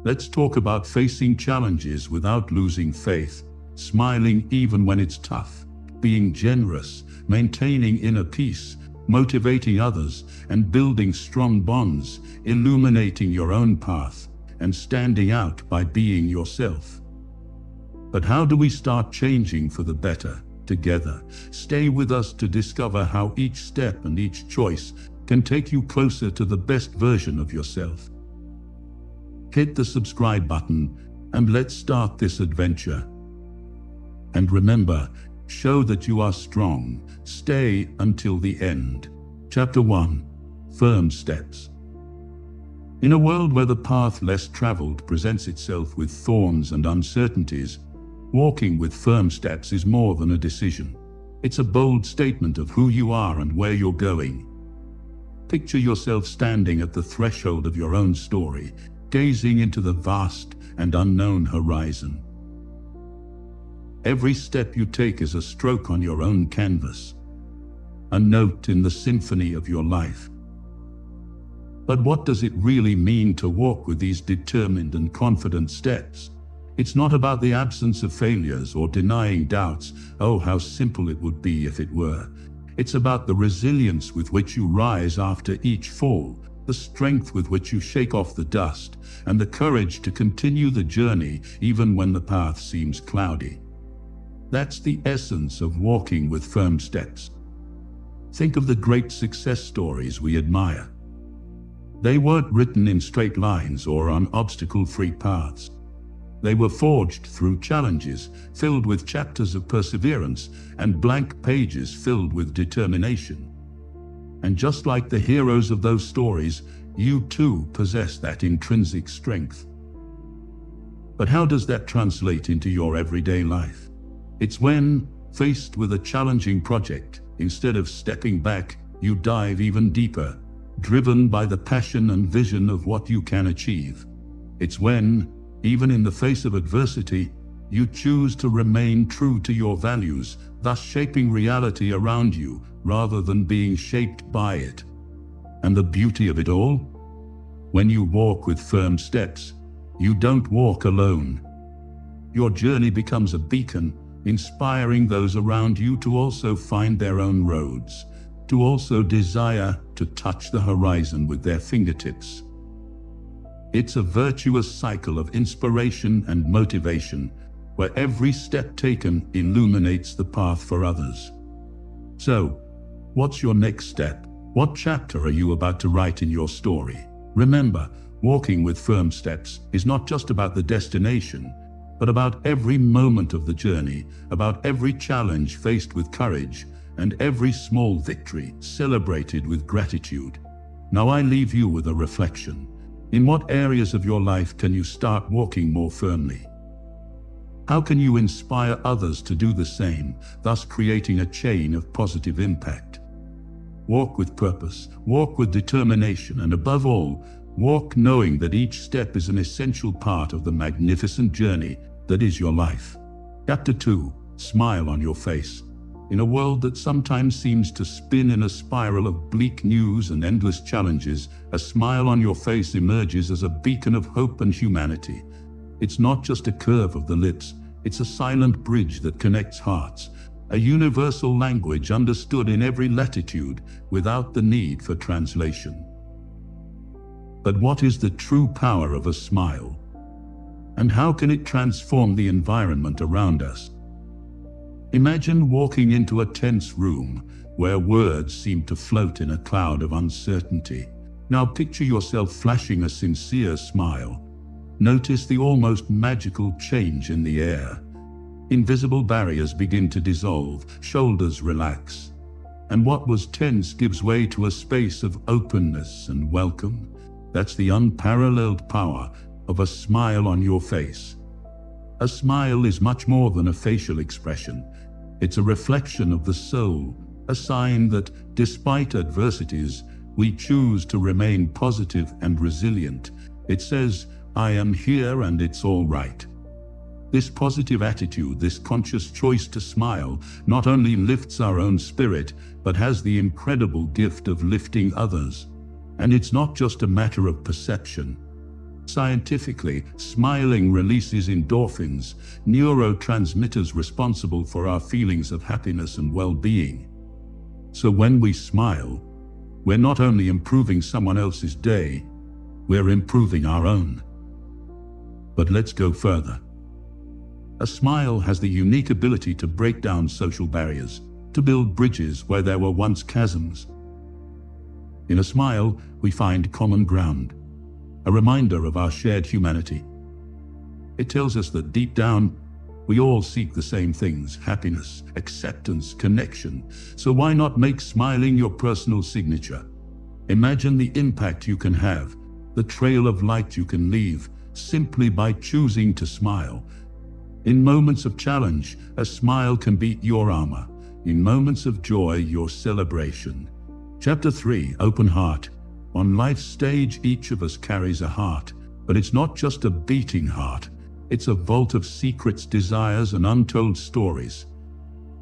Let's talk about facing challenges without losing faith, smiling even when it's tough, being generous, maintaining inner peace, motivating others, and building strong bonds, illuminating your own path, and standing out by being yourself. But how do we start changing for the better, together? Stay with us to discover how each step and each choice can take you closer to the best version of yourself. Hit the subscribe button and let's start this adventure. And remember, show that you are strong. Stay until the end. Chapter 1. Firm Steps. In a world where the path less traveled presents itself with thorns and uncertainties, walking with firm steps is more than a decision. It's a bold statement of who you are and where you're going. Picture yourself standing at the threshold of your own story, gazing into the vast and unknown horizon. Every step you take is a stroke on your own canvas, a note in the symphony of your life. But what does it really mean to walk with these determined and confident steps? It's not about the absence of failures or denying doubts. Oh, how simple it would be if it were. It's about the resilience with which you rise after each fall, the strength with which you shake off the dust, and the courage to continue the journey even when the path seems cloudy. That's the essence of walking with firm steps. Think of the great success stories we admire. They weren't written in straight lines or on obstacle-free paths. They were forged through challenges, filled with chapters of perseverance and blank pages filled with determination. And just like the heroes of those stories, you too possess that intrinsic strength. But how does that translate into your everyday life? It's when, faced with a challenging project, instead of stepping back, you dive even deeper, driven by the passion and vision of what you can achieve. It's when, even in the face of adversity, you choose to remain true to your values, thus shaping reality around you rather than being shaped by it. And the beauty of it all? When you walk with firm steps, you don't walk alone. Your journey becomes a beacon, inspiring those around you to also find their own roads, to also desire to touch the horizon with their fingertips. It's a virtuous cycle of inspiration and motivation, where every step taken illuminates the path for others. So, what's your next step? What chapter are you about to write in your story? Remember, walking with firm steps is not just about the destination, but about every moment of the journey, about every challenge faced with courage, and every small victory celebrated with gratitude. Now I leave you with a reflection. In what areas of your life can you start walking more firmly? How can you inspire others to do the same, thus creating a chain of positive impact? Walk with purpose, walk with determination, and above all, walk knowing that each step is an essential part of the magnificent journey that is your life. Chapter 2. Smile on your face. In a world that sometimes seems to spin in a spiral of bleak news and endless challenges, a smile on your face emerges as a beacon of hope and humanity. It's not just a curve of the lips, it's a silent bridge that connects hearts, a universal language understood in every latitude without the need for translation. But what is the true power of a smile? And how can it transform the environment around us? Imagine walking into a tense room where words seem to float in a cloud of uncertainty. Now picture yourself flashing a sincere smile. Notice the almost magical change in the air. Invisible barriers begin to dissolve, shoulders relax, and what was tense gives way to a space of openness and welcome. That's the unparalleled power of a smile on your face. A smile is much more than a facial expression. It's a reflection of the soul, a sign that, despite adversities, we choose to remain positive and resilient. It says, "I am here and it's all right." This positive attitude, this conscious choice to smile, not only lifts our own spirit, but has the incredible gift of lifting others. And it's not just a matter of perception. Scientifically, smiling releases endorphins, neurotransmitters responsible for our feelings of happiness and well-being. So when we smile, we're not only improving someone else's day, we're improving our own. But let's go further. A smile has the unique ability to break down social barriers, to build bridges where there were once chasms. In a smile, we find common ground, a reminder of our shared humanity. It tells us that deep down, we all seek the same things: happiness, acceptance, connection. So why not make smiling your personal signature? Imagine the impact you can have, the trail of light you can leave, simply by choosing to smile. In moments of challenge, a smile can beat your armor. In moments of joy, your celebration. Chapter 3, Open Heart. On life's stage, each of us carries a heart, but it's not just a beating heart. It's a vault of secrets, desires, and untold stories.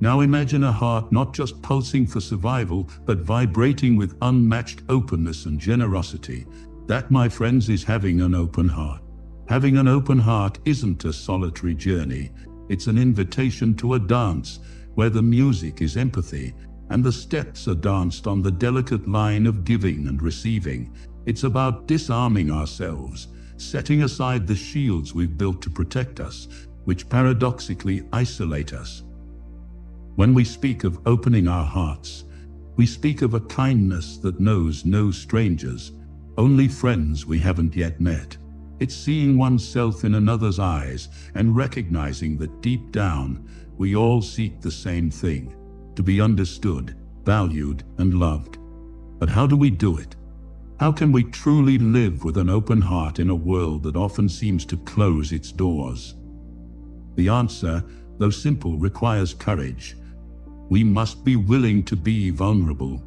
Now imagine a heart not just pulsing for survival, but vibrating with unmatched openness and generosity. That, my friends, is having an open heart. Having an open heart isn't a solitary journey. It's an invitation to a dance where the music is empathy and the steps are danced on the delicate line of giving and receiving. It's about disarming ourselves, setting aside the shields we've built to protect us, which paradoxically isolate us. When we speak of opening our hearts, we speak of a kindness that knows no strangers, only friends we haven't yet met. It's seeing oneself in another's eyes and recognizing that deep down, we all seek the same thing: to be understood, valued, and loved. But how do we do it? How can we truly live with an open heart in a world that often seems to close its doors? The answer, though simple, requires courage. We must be willing to be vulnerable,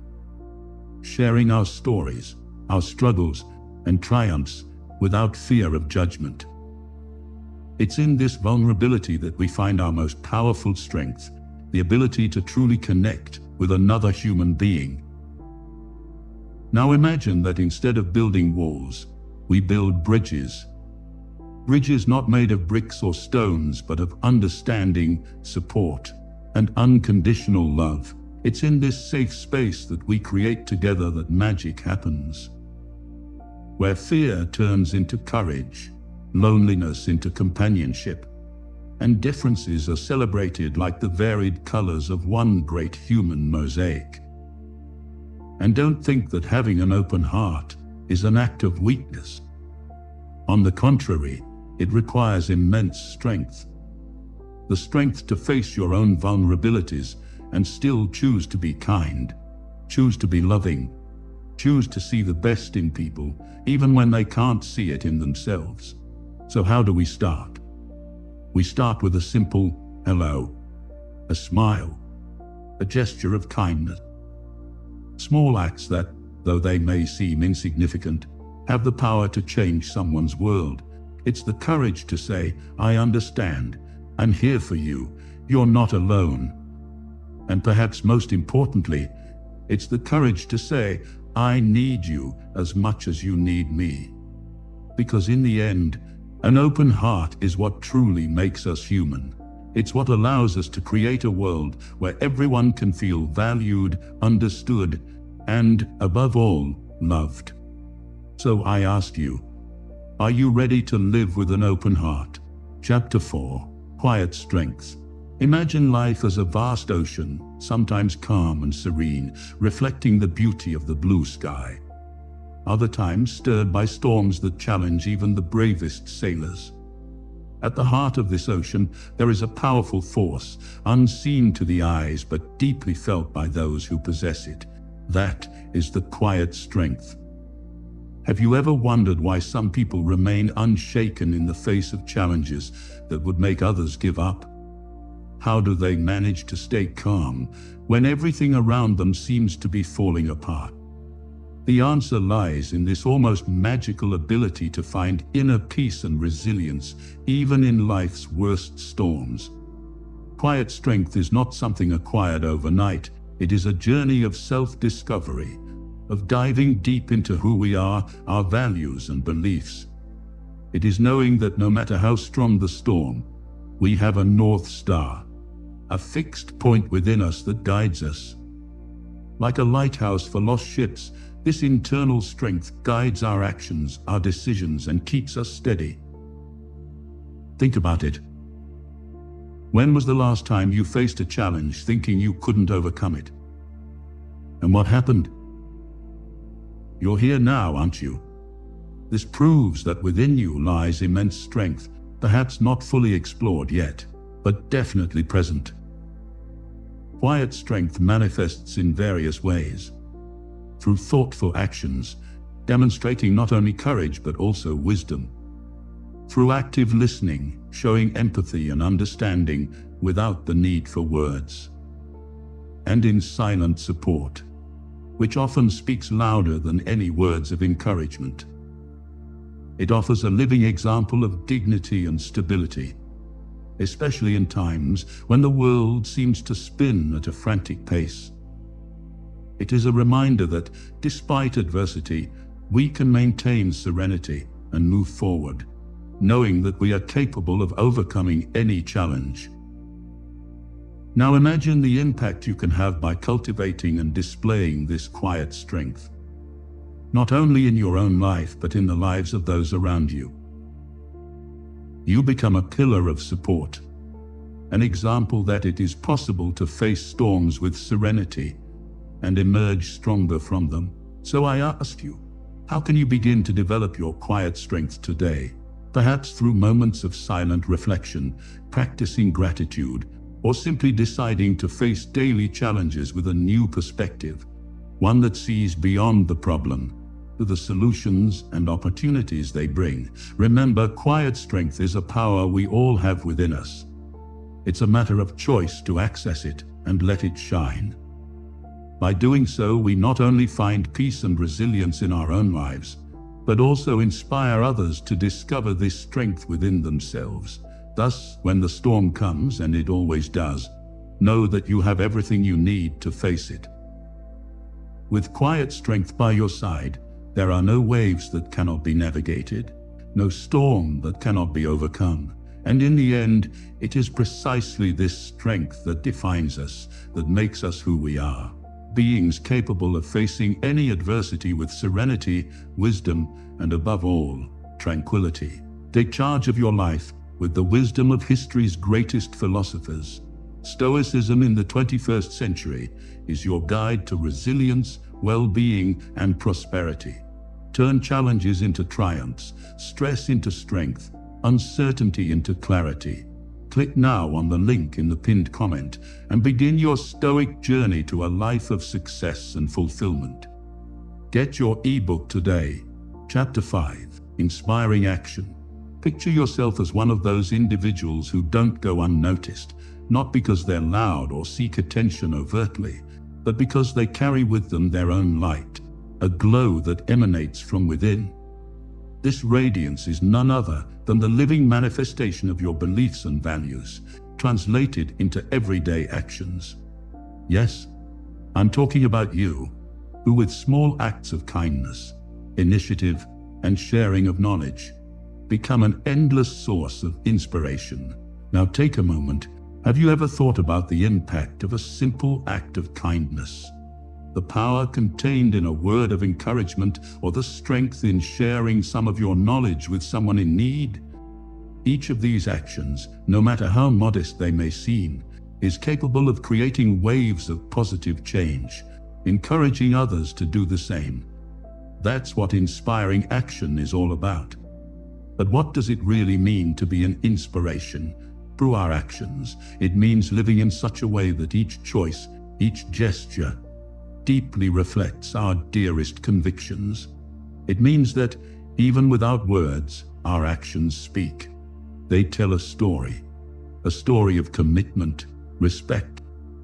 sharing our stories, our struggles, and triumphs without fear of judgment. It's in this vulnerability that we find our most powerful strength, the ability to truly connect with another human being. Now imagine that instead of building walls, we build bridges. Bridges not made of bricks or stones, but of understanding, support, and unconditional love. It's in this safe space that we create together that magic happens. Where fear turns into courage, loneliness into companionship, and differences are celebrated like the varied colors of one great human mosaic. And don't think that having an open heart is an act of weakness. On the contrary, it requires immense strength. The strength to face your own vulnerabilities and still choose to be kind, choose to be loving, choose to see the best in people, even when they can't see it in themselves. So how do we start? We start with a simple hello, a smile, a gesture of kindness. Small acts that, though they may seem insignificant, have the power to change someone's world. It's the courage to say, I understand, I'm here for you, you're not alone. And perhaps most importantly, it's the courage to say, I need you as much as you need me. Because in the end, an open heart is what truly makes us human. It's what allows us to create a world where everyone can feel valued, understood, and, above all, loved. So I ask you, are you ready to live with an open heart? Chapter 4, Quiet Strength. Imagine life as a vast ocean, sometimes calm and serene, reflecting the beauty of the blue sky. Other times stirred by storms that challenge even the bravest sailors. At the heart of this ocean, there is a powerful force, unseen to the eyes but deeply felt by those who possess it. That is the quiet strength. Have you ever wondered why some people remain unshaken in the face of challenges that would make others give up? How do they manage to stay calm when everything around them seems to be falling apart? The answer lies in this almost magical ability to find inner peace and resilience, even in life's worst storms. Quiet strength is not something acquired overnight. It is a journey of self-discovery, of diving deep into who we are, our values and beliefs. It is knowing that no matter how strong the storm, we have a North Star, a fixed point within us that guides us. Like a lighthouse for lost ships, this internal strength guides our actions, our decisions, and keeps us steady. Think about it. When was the last time you faced a challenge thinking you couldn't overcome it? And what happened? You're here now, aren't you? This proves that within you lies immense strength, perhaps not fully explored yet, but definitely present. Quiet strength manifests in various ways. Through thoughtful actions, demonstrating not only courage but also wisdom. Through active listening, showing empathy and understanding without the need for words. And in silent support, which often speaks louder than any words of encouragement. It offers a living example of dignity and stability, especially in times when the world seems to spin at a frantic pace. It is a reminder that, despite adversity, we can maintain serenity and move forward, knowing that we are capable of overcoming any challenge. Now imagine the impact you can have by cultivating and displaying this quiet strength, not only in your own life but in the lives of those around you. You become a pillar of support, an example that it is possible to face storms with serenity and emerge stronger from them. So I ask you, how can you begin to develop your quiet strength today? Perhaps through moments of silent reflection, practicing gratitude, or simply deciding to face daily challenges with a new perspective, one that sees beyond the problem to the solutions and opportunities they bring. Remember, quiet strength is a power we all have within us. It's a matter of choice to access it and let it shine. By doing so, we not only find peace and resilience in our own lives, but also inspire others to discover this strength within themselves. Thus, when the storm comes, and it always does, know that you have everything you need to face it. With quiet strength by your side, there are no waves that cannot be navigated, no storm that cannot be overcome. And in the end, it is precisely this strength that defines us, that makes us who we are. Beings capable of facing any adversity with serenity, wisdom, and above all, tranquility. Take charge of your life with the wisdom of history's greatest philosophers. Stoicism in the 21st century is your guide to resilience, well-being, and prosperity. Turn challenges into triumphs, stress into strength, uncertainty into clarity. Click now on the link in the pinned comment and begin your Stoic journey to a life of success and fulfillment. Get your ebook today. Chapter 5, Inspiring Action. Picture yourself as one of those individuals who don't go unnoticed, not because they're loud or seek attention overtly, but because they carry with them their own light, a glow that emanates from within. This radiance is none other than the living manifestation of your beliefs and values, translated into everyday actions. Yes, I'm talking about you, who with small acts of kindness, initiative, and sharing of knowledge, become an endless source of inspiration. Now take a moment. Have you ever thought about the impact of a simple act of kindness? The power contained in a word of encouragement, or the strength in sharing some of your knowledge with someone in need? Each of these actions, no matter how modest they may seem, is capable of creating waves of positive change, encouraging others to do the same. That's what inspiring action is all about. But what does it really mean to be an inspiration? Through our actions, it means living in such a way that each choice, each gesture, deeply reflects our dearest convictions. It means that, even without words, our actions speak. They tell a story of commitment, respect,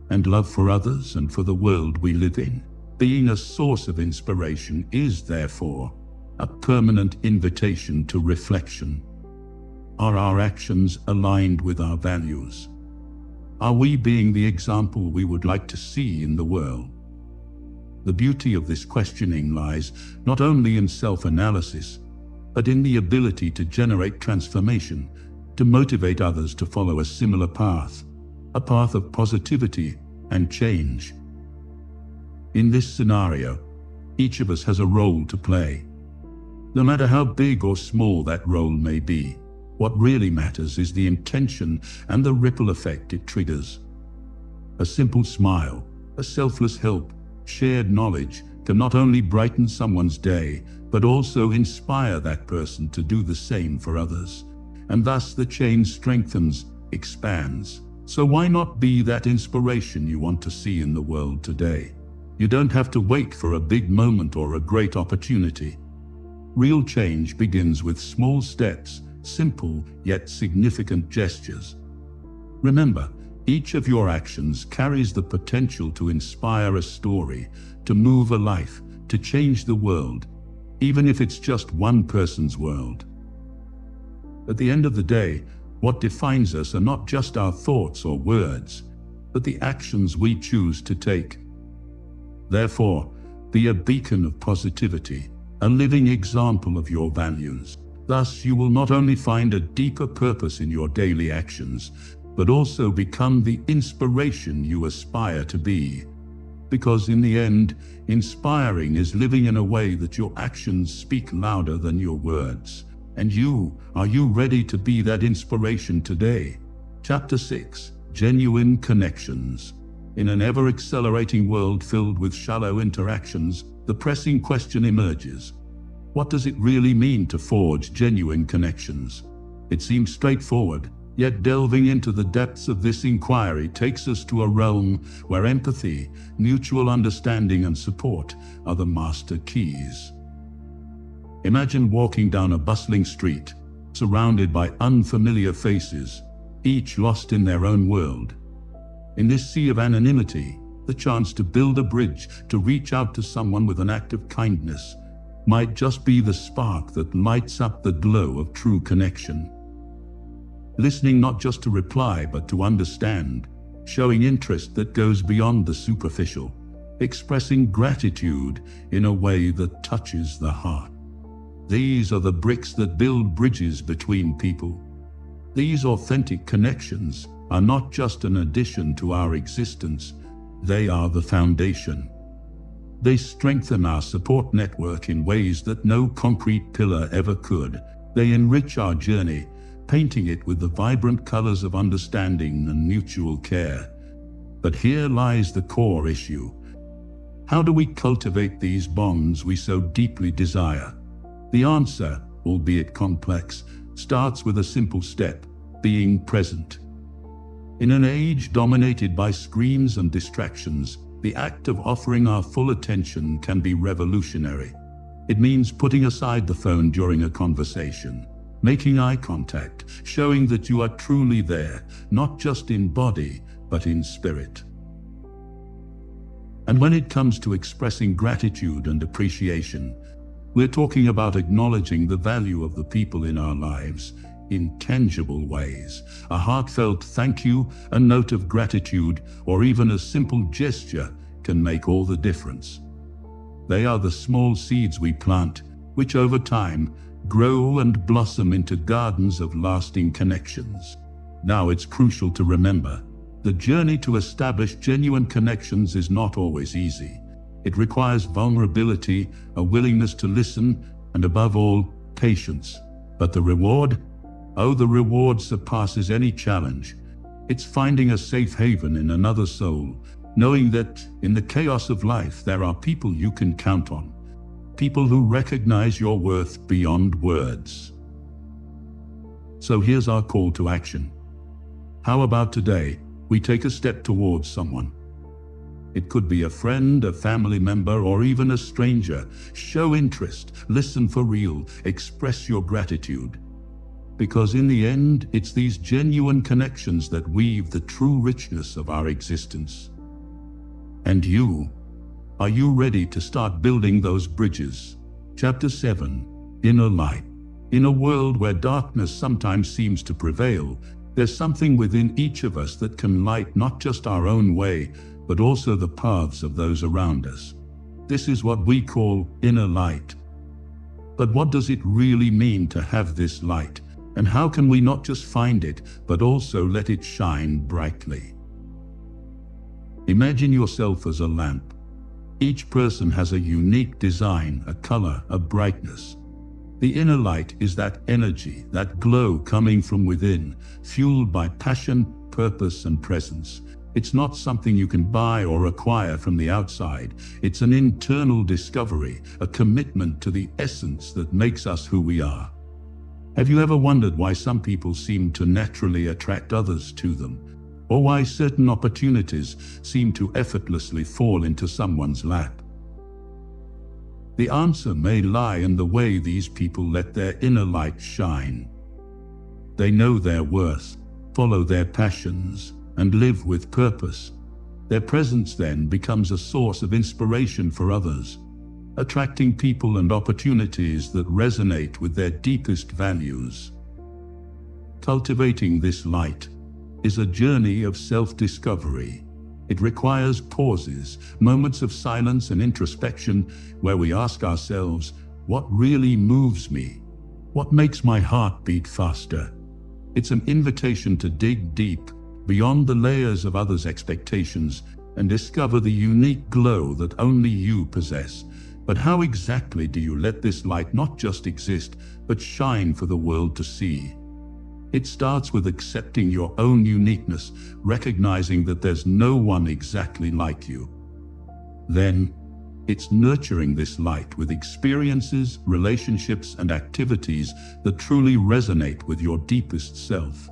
and love for others and for the world we live in. Being a source of inspiration is, therefore, a permanent invitation to reflection. Are our actions aligned with our values? Are we being the example we would like to see in the world? The beauty of this questioning lies not only in self-analysis, but in the ability to generate transformation, to motivate others to follow a similar path, a path of positivity and change. In this scenario, each of us has a role to play. No matter how big or small that role may be, what really matters is the intention and the ripple effect it triggers. A simple smile, a selfless help, shared knowledge can not only brighten someone's day, but also inspire that person to do the same for others. And thus the chain strengthens, expands. So why not be that inspiration you want to see in the world today? You don't have to wait for a big moment or a great opportunity. Real change begins with small steps, simple yet significant gestures. Remember, each of your actions carries the potential to inspire a story, to move a life, to change the world, even if it's just one person's world. At the end of the day, what defines us are not just our thoughts or words, but the actions we choose to take. Therefore, be a beacon of positivity, a living example of your values. Thus, you will not only find a deeper purpose in your daily actions, but also become the inspiration you aspire to be. Because in the end, inspiring is living in a way that your actions speak louder than your words. And are you ready to be that inspiration today? Chapter 6: Genuine Connections. In an ever-accelerating world filled with shallow interactions, the pressing question emerges. What does it really mean to forge genuine connections? It seems straightforward, yet delving into the depths of this inquiry takes us to a realm where empathy, mutual understanding, and support are the master keys. Imagine walking down a bustling street, surrounded by unfamiliar faces, each lost in their own world. In this sea of anonymity, the chance to build a bridge, to reach out to someone with an act of kindness, might just be the spark that lights up the glow of true connection. Listening not just to reply, but to understand, showing interest that goes beyond the superficial, expressing gratitude in a way that touches the heart. These are the bricks that build bridges between people. These authentic connections are not just an addition to our existence, they are the foundation. They strengthen our support network in ways that no concrete pillar ever could. They enrich our journey, painting it with the vibrant colors of understanding and mutual care. But here lies the core issue. How do we cultivate these bonds we so deeply desire? The answer, albeit complex, starts with a simple step: being present. In an age dominated by screens and distractions, the act of offering our full attention can be revolutionary. It means putting aside the phone during a conversation, making eye contact, showing that you are truly there, not just in body, but in spirit. And when it comes to expressing gratitude and appreciation, we're talking about acknowledging the value of the people in our lives in tangible ways. A heartfelt thank you, a note of gratitude, or even a simple gesture can make all the difference. They are the small seeds we plant, which over time grow and blossom into gardens of lasting connections. Now it's crucial to remember, the journey to establish genuine connections is not always easy. It requires vulnerability, a willingness to listen, and above all, patience. But the reward? Oh, the reward surpasses any challenge. It's finding a safe haven in another soul, knowing that in the chaos of life there are people you can count on. People who recognize your worth beyond words. So here's our call to action. How about today, we take a step towards someone? It could be a friend, a family member, or even a stranger. Show interest, listen for real, express your gratitude. Because in the end, it's these genuine connections that weave the true richness of our existence. And you? Are you ready to start building those bridges? Chapter 7: Inner Light. In a world where darkness sometimes seems to prevail, there's something within each of us that can light not just our own way, but also the paths of those around us. This is what we call inner light. But what does it really mean to have this light? And how can we not just find it, but also let it shine brightly? Imagine yourself as a lamp. Each person has a unique design, a color, a brightness. The inner light is that energy, that glow coming from within, fueled by passion, purpose, and presence. It's not something you can buy or acquire from the outside. It's an internal discovery, a commitment to the essence that makes us who we are. Have you ever wondered why some people seem to naturally attract others to them? Or why certain opportunities seem to effortlessly fall into someone's lap? The answer may lie in the way these people let their inner light shine. They know their worth, follow their passions, and live with purpose. Their presence then becomes a source of inspiration for others, attracting people and opportunities that resonate with their deepest values. Cultivating this light is a journey of self-discovery. It requires pauses, moments of silence and introspection where we ask ourselves, what really moves me? What makes my heart beat faster? It's an invitation to dig deep, beyond the layers of others' expectations, and discover the unique glow that only you possess. But how exactly do you let this light not just exist, but shine for the world to see? It starts with accepting your own uniqueness, recognizing that there's no one exactly like you. Then, it's nurturing this light with experiences, relationships, and activities that truly resonate with your deepest self.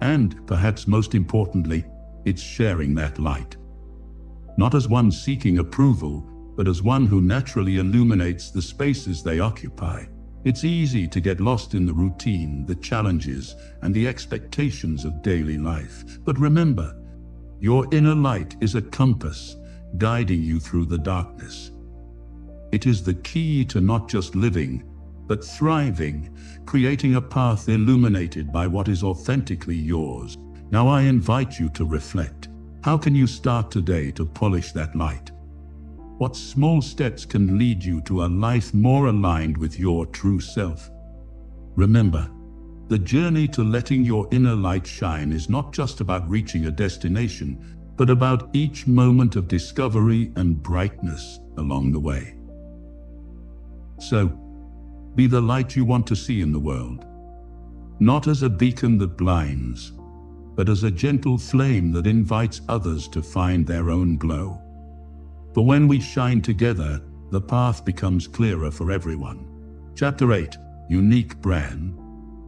And, perhaps most importantly, it's sharing that light. Not as one seeking approval, but as one who naturally illuminates the spaces they occupy. It's easy to get lost in the routine, the challenges, and the expectations of daily life. But remember, your inner light is a compass guiding you through the darkness. It is the key to not just living, but thriving, creating a path illuminated by what is authentically yours. Now I invite you to reflect. How can you start today to polish that light? What small steps can lead you to a life more aligned with your true self? Remember, the journey to letting your inner light shine is not just about reaching a destination, but about each moment of discovery and brightness along the way. So, be the light you want to see in the world, not as a beacon that blinds, but as a gentle flame that invites others to find their own glow. For when we shine together, the path becomes clearer for everyone. Chapter 8, Unique Brand.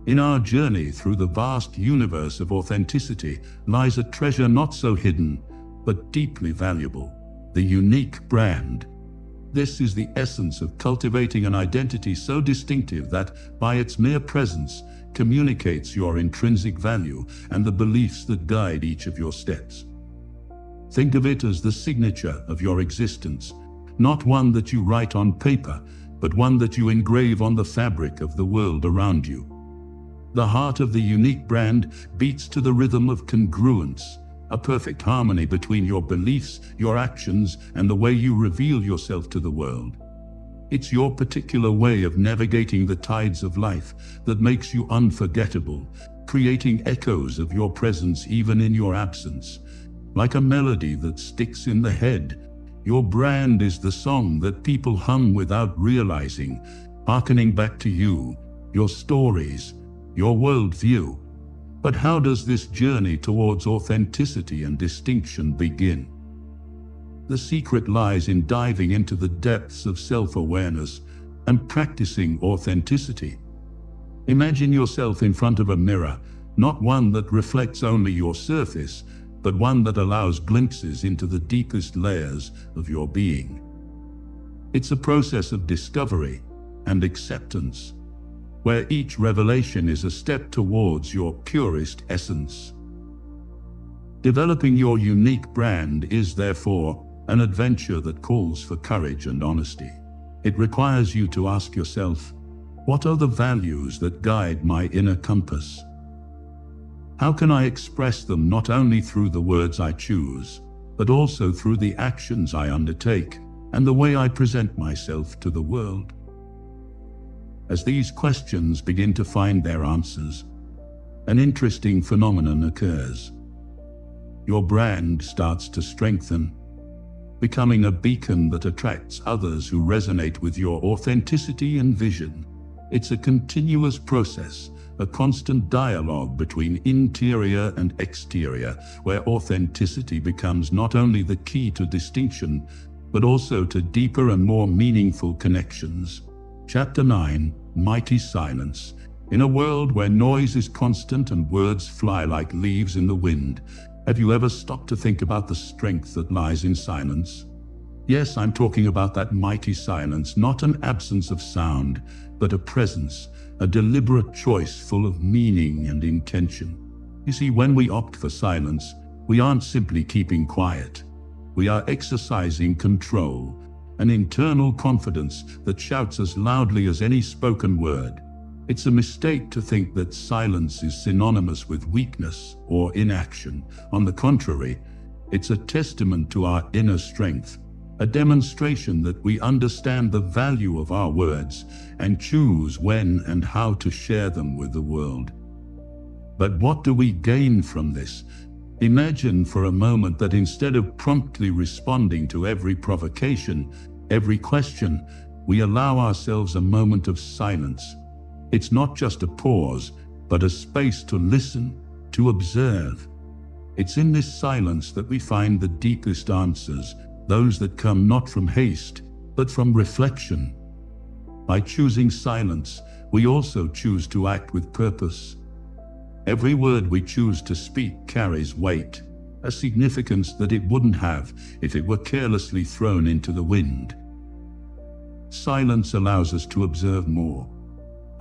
In our journey through the vast universe of authenticity lies a treasure not so hidden, but deeply valuable: the unique brand. This is the essence of cultivating an identity so distinctive that, by its mere presence, communicates your intrinsic value and the beliefs that guide each of your steps. Think of it as the signature of your existence, not one that you write on paper, but one that you engrave on the fabric of the world around you. The heart of the unique brand beats to the rhythm of congruence, a perfect harmony between your beliefs, your actions, and the way you reveal yourself to the world. It's your particular way of navigating the tides of life that makes you unforgettable, creating echoes of your presence even in your absence. Like a melody that sticks in the head, your brand is the song that people hum without realizing, hearkening back to you, your stories, your worldview. But how does this journey towards authenticity and distinction begin? The secret lies in diving into the depths of self-awareness and practicing authenticity. Imagine yourself in front of a mirror, not one that reflects only your surface, but one that allows glimpses into the deepest layers of your being. It's a process of discovery and acceptance, where each revelation is a step towards your purest essence. Developing your unique brand is, therefore, an adventure that calls for courage and honesty. It requires you to ask yourself, what are the values that guide my inner compass? How can I express them not only through the words I choose, but also through the actions I undertake and the way I present myself to the world? As these questions begin to find their answers, an interesting phenomenon occurs. Your brand starts to strengthen, becoming a beacon that attracts others who resonate with your authenticity and vision. It's a continuous process, a constant dialogue between interior and exterior, where authenticity becomes not only the key to distinction, but also to deeper and more meaningful connections. Chapter 9, Mighty Silence. In a world where noise is constant and words fly like leaves in the wind, have you ever stopped to think about the strength that lies in silence? Yes, I'm talking about that mighty silence, not an absence of sound, but a presence, a deliberate choice full of meaning and intention. You see, when we opt for silence, we aren't simply keeping quiet. We are exercising control, an internal confidence that shouts as loudly as any spoken word. It's a mistake to think that silence is synonymous with weakness or inaction. On the contrary, it's a testament to our inner strength, a demonstration that we understand the value of our words and choose when and how to share them with the world. But what do we gain from this? Imagine for a moment that instead of promptly responding to every provocation, every question, we allow ourselves a moment of silence. It's not just a pause, but a space to listen, to observe. It's in this silence that we find the deepest answers, those that come not from haste, but from reflection. By choosing silence, we also choose to act with purpose. Every word we choose to speak carries weight, a significance that it wouldn't have if it were carelessly thrown into the wind. Silence allows us to observe more,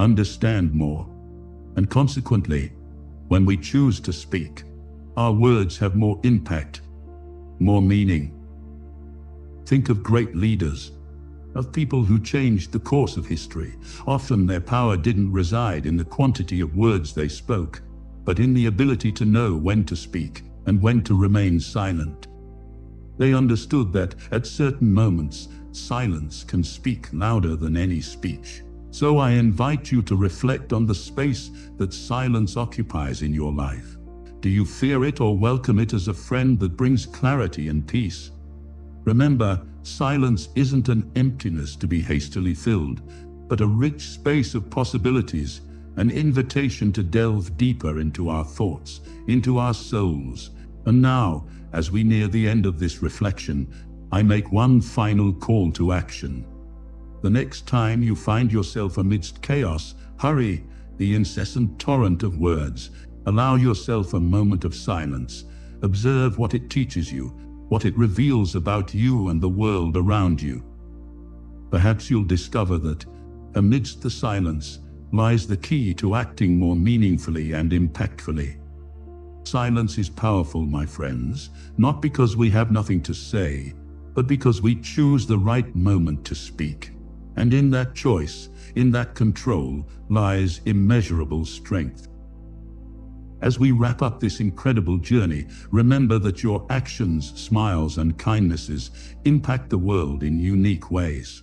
understand more, and consequently, when we choose to speak, our words have more impact, more meaning. Think of great leaders, of people who changed the course of history. Often their power didn't reside in the quantity of words they spoke, but in the ability to know when to speak and when to remain silent. They understood that at certain moments, silence can speak louder than any speech. So I invite you to reflect on the space that silence occupies in your life. Do you fear it or welcome it as a friend that brings clarity and peace? Remember, silence isn't an emptiness to be hastily filled, but a rich space of possibilities, an invitation to delve deeper into our thoughts, into our souls. And now, as we near the end of this reflection, I make one final call to action. The next time you find yourself amidst chaos, hurry, the incessant torrent of words. Allow yourself a moment of silence. Observe what it teaches you, what it reveals about you and the world around you. Perhaps you'll discover that, amidst the silence, lies the key to acting more meaningfully and impactfully. Silence is powerful, my friends, not because we have nothing to say, but because we choose the right moment to speak. And in that choice, in that control, lies immeasurable strength. As we wrap up this incredible journey, remember that your actions, smiles, and kindnesses impact the world in unique ways.